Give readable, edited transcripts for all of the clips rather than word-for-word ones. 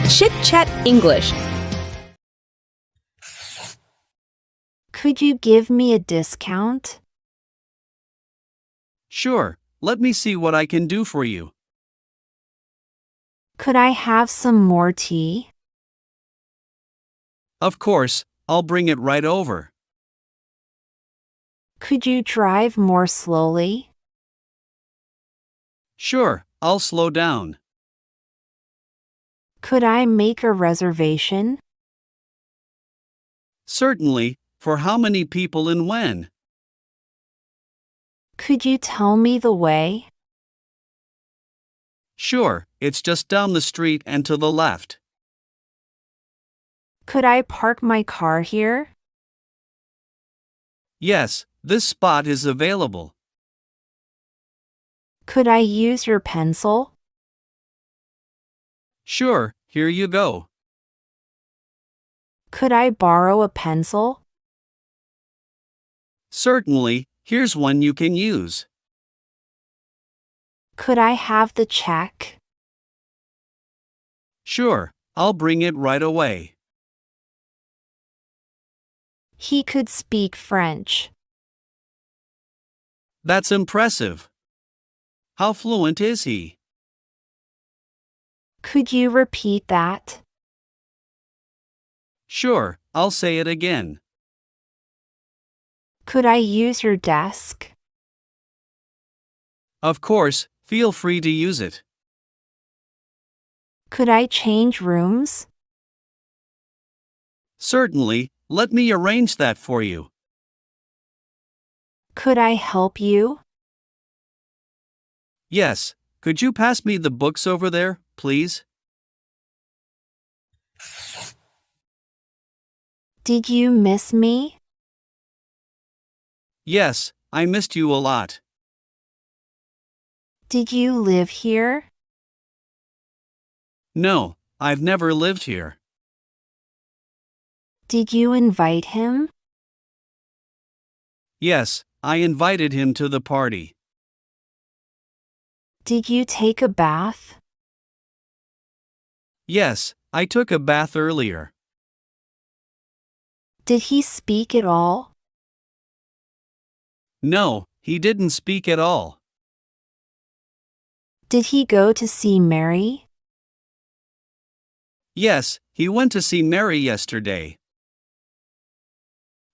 Chit Chat English. Could you give me a discount? Sure, let me see what I can do for you. Could I have some more tea? Of course, I'll bring it right over. Could you drive more slowly? Sure, I'll slow down. Could I make a reservation? Certainly, for how many people and when? Could you tell me the way? Sure, it's just down the street and to the left. Could I park my car here? Yes, this spot is available. Could I use your pencil? Sure, here you go. Could I borrow a pencil? Certainly, here's one you can use. Could I have the check? Sure, I'll bring it right away. He could speak French. That's impressive. How fluent is he? Could you repeat that? Sure, I'll say it again. Could I use your desk? Of course, feel free to use it. Could I change rooms? Certainly, let me arrange that for you. Could I help you? Yes, could you pass me the books over there, please? Did you miss me? Yes, I missed you a lot. Did you live here? No, I've never lived here. Did you invite him? Yes, I invited him to the party. Did you take a bath? Yes, I took a bath earlier. Did he speak at all? No, he didn't speak at all. Did he go to see Mary? Yes, he went to see Mary yesterday.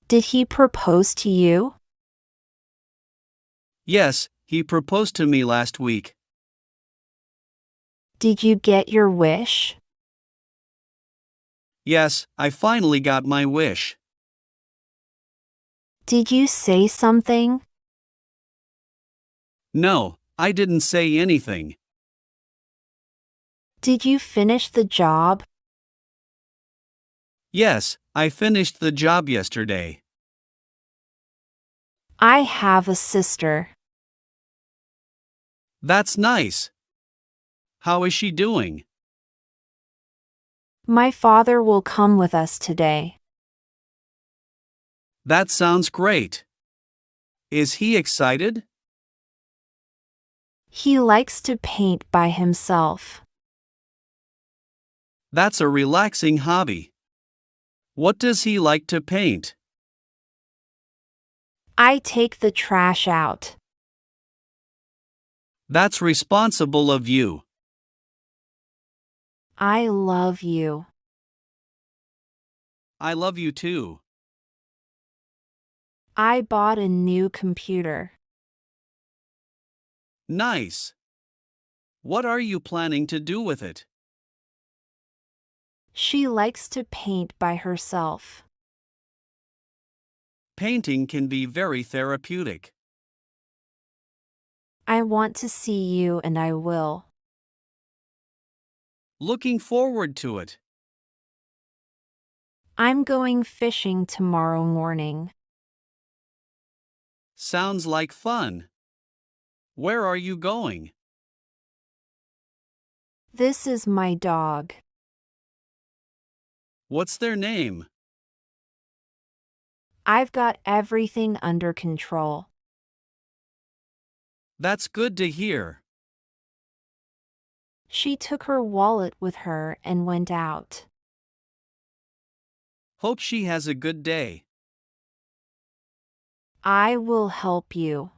Did he propose to you? Yes, he proposed to me last week. Did you get your wish? Yes, I finally got my wish. Did you say something? No, I didn't say anything. Did you finish the job? Yes, I finished the job yesterday. I have a sister. That's nice. How is she doing? My father will come with us today. That sounds great. Is he excited? He likes to paint by himself. That's a relaxing hobby. What does he like to paint? I take the trash out. That's responsible of you. I love you. I love you too. I bought a new computer. Nice. What are you planning to do with it? She likes to paint by herself. Painting can be very therapeutic. I want to see you and I will. Looking forward to it. I'm going fishing tomorrow morning. Sounds like fun. Where are you going? This is my dog. What's their name? I've got everything under control. That's good to hear. She took her wallet with her and went out. Hope she has a good day. I will help you.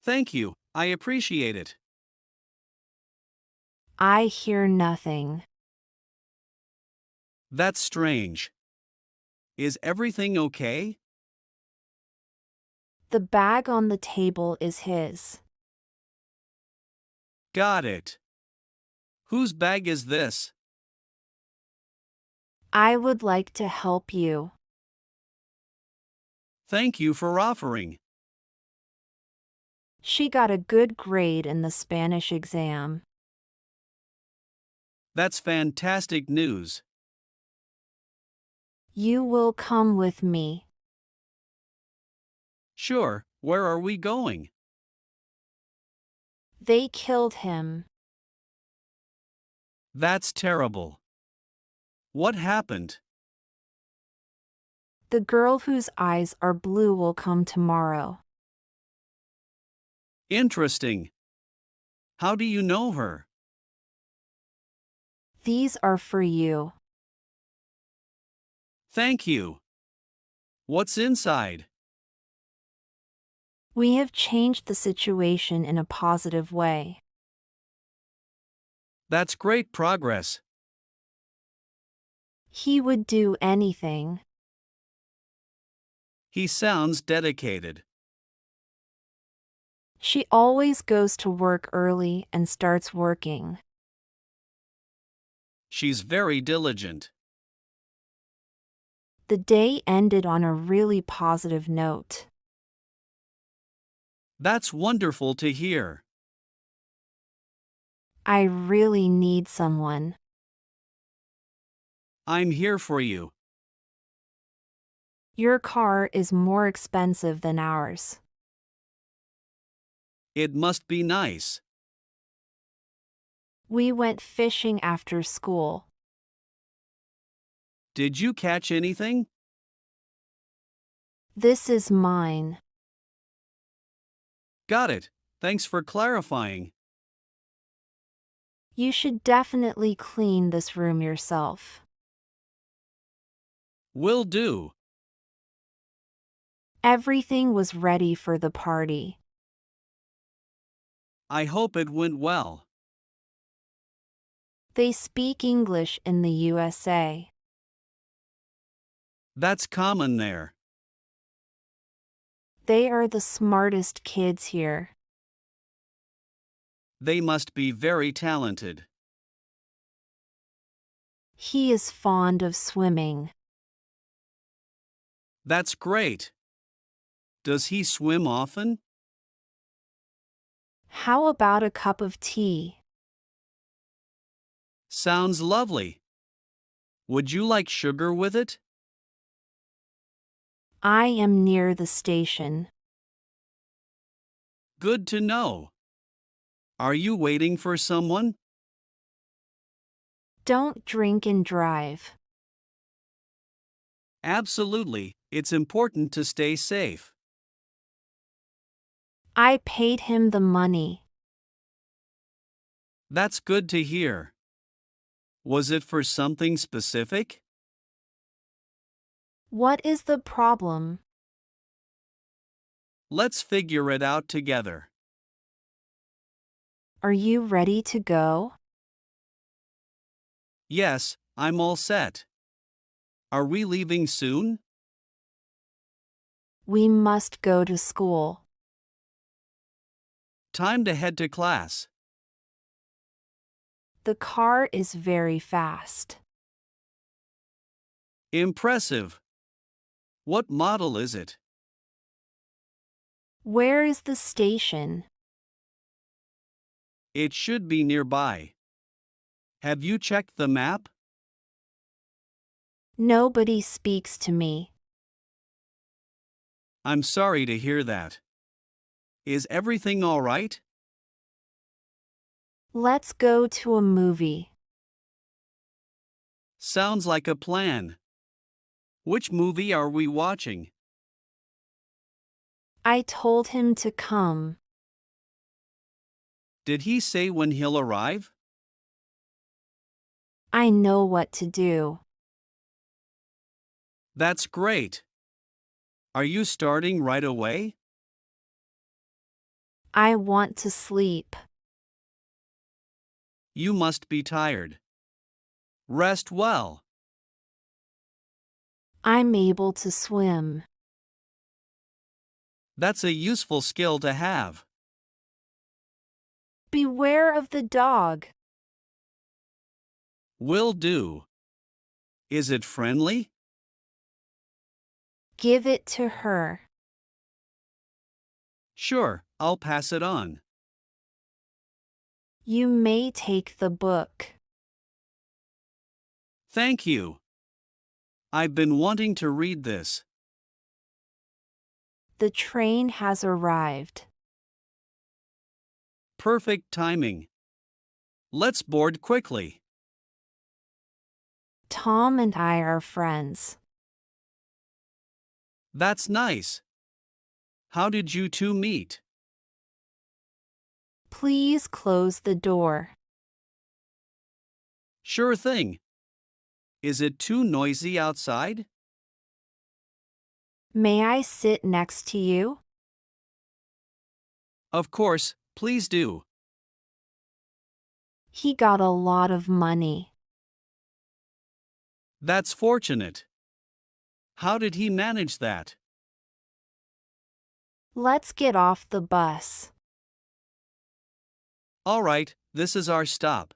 Thank you, I appreciate it. I hear nothing. That's strange. Is everything okay? The bag on the table is his. Got it. Whose bag is this? I would like to help you. Thank you for offering. She got a good grade in the Spanish exam. That's fantastic news. You will come with me. Sure, where are we going? They killed him. That's terrible. What happened? The girl whose eyes are blue will come tomorrow. Interesting. How do you know her? These are for you. Thank you. What's inside? We have changed the situation in a positive way. That's great progress. He would do anything. He sounds dedicated. She always goes to work early and starts working. She's very diligent. The day ended on a really positive note. That's wonderful to hear. I really need someone. I'm here for you. Your car is more expensive than ours. It must be nice. We went fishing after school. Did you catch anything? This is mine. Got it. Thanks for clarifying. You should definitely clean this room yourself. Will do. Everything was ready for the party. I hope it went well. They speak English in the USA. That's common there. They are the smartest kids here. They must be very talented. He is fond of swimming. That's great. Does he swim often? How about a cup of tea? Sounds lovely. Would you like sugar with it? I am near the station. Good to know. Are you waiting for someone? Don't drink and drive. Absolutely. It's important to stay safe. I paid him the money. That's good to hear. Was it for something specific? What is the problem? Let's figure it out together. Are you ready to go? Yes, I'm all set. Are we leaving soon? We must go to school. Time to head to class. The car is very fast. Impressive. What model is it? Where is the station? It should be nearby. Have you checked the map? Nobody speaks to me. I'm sorry to hear that. Is everything all right? Let's go to a movie. Sounds like a plan. Which movie are we watching? I told him to come. Did he say when he'll arrive? I know what to do. That's great. Are you starting right away? I want to sleep. You must be tired. Rest well. I'm able to swim. That's a useful skill to have. Beware of the dog. Will do. Is it friendly? Give it to her. Sure, I'll pass it on. You may take the book. Thank you. I've been wanting to read this. The train has arrived. Perfect timing. Let's board quickly. Tom and I are friends. That's nice. How did you two meet? Please close the door. Sure thing. Is it too noisy outside? May I sit next to you? Of course, please do. He got a lot of money. That's fortunate. How did he manage that? Let's get off the bus. All right, this is our stop.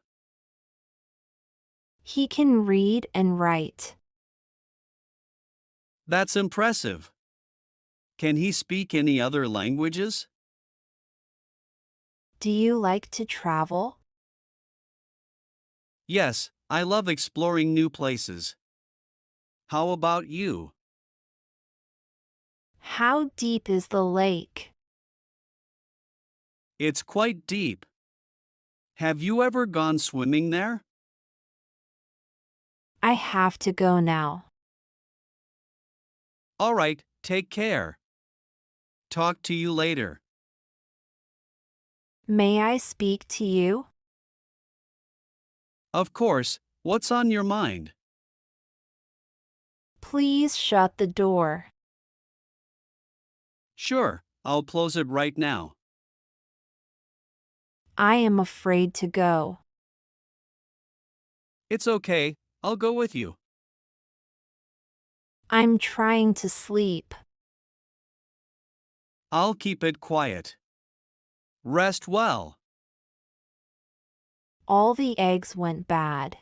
He can read and write. That's impressive. Can he speak any other languages? Do you like to travel? Yes, I love exploring new places. How about you? How deep is the lake? It's quite deep. Have you ever gone swimming there? I have to go now. All right, take care. Talk to you later. May I speak to you? Of course, what's on your mind? Please shut the door. Sure, I'll close it right now. I am afraid to go. It's okay, I'll go with you. I'm trying to sleep. I'll keep it quiet. Rest well. All the eggs went bad.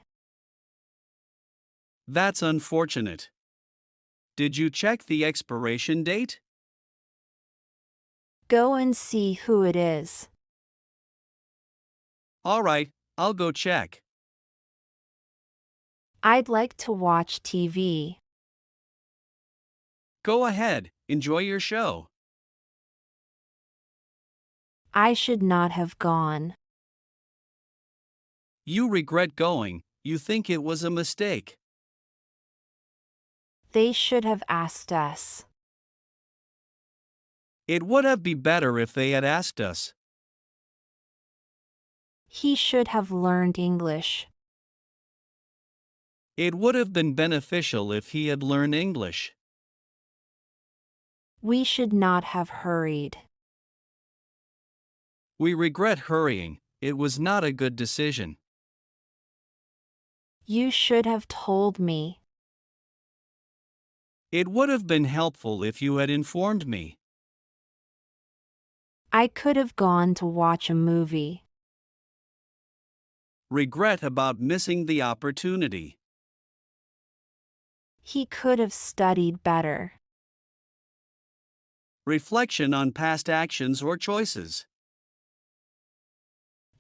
That's unfortunate. Did you check the expiration date? Go and see who it is. All right, I'll go check. I'd like to watch TV. Go ahead, enjoy your show. I should not have gone. You regret going, you think it was a mistake. They should have asked us. It would have been better if they had asked us. He should have learned English. It would have been beneficial if he had learned English. We should not have hurried. We regret hurrying, it was not a good decision. You should have told me. It would have been helpful if you had informed me. I could have gone to watch a movie. Regret about missing the opportunity. He could have studied better. Reflection on past actions or choices.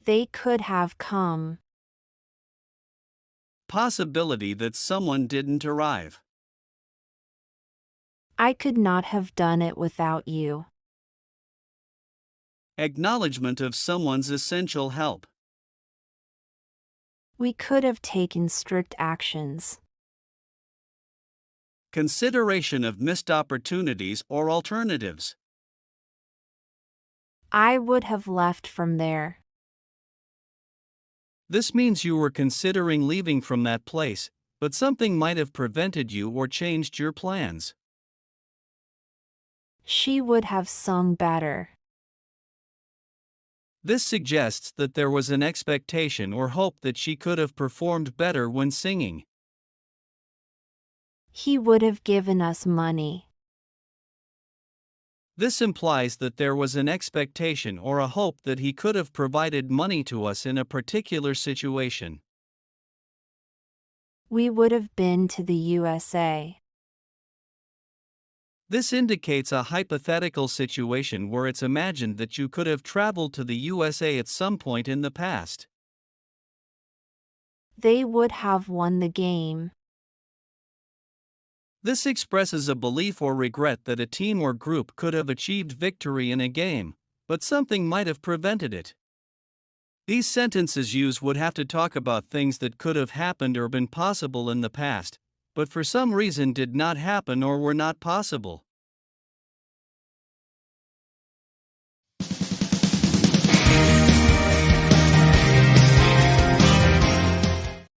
They could have come. Possibility that someone didn't arrive. I could not have done it without you. Acknowledgement of someone's essential help. We could have taken strict actions. Consideration of missed opportunities or alternatives. I would have left from there. This means you were considering leaving from that place, but something might have prevented you or changed your plans. She would have sung better. This suggests that there was an expectation or hope that she could have performed better when singing. He would have given us money. This implies that there was an expectation or a hope that he could have provided money to us in a particular situation. We would have been to the USA. This indicates a hypothetical situation where it's imagined that you could have traveled to the USA at some point in the past. They would have won the game. This expresses a belief or regret that a team or group could have achieved victory in a game, but something might have prevented it. These sentences used would have to talk about things that could have happened or been possible in the past, but for some reason did not happen or were not possible.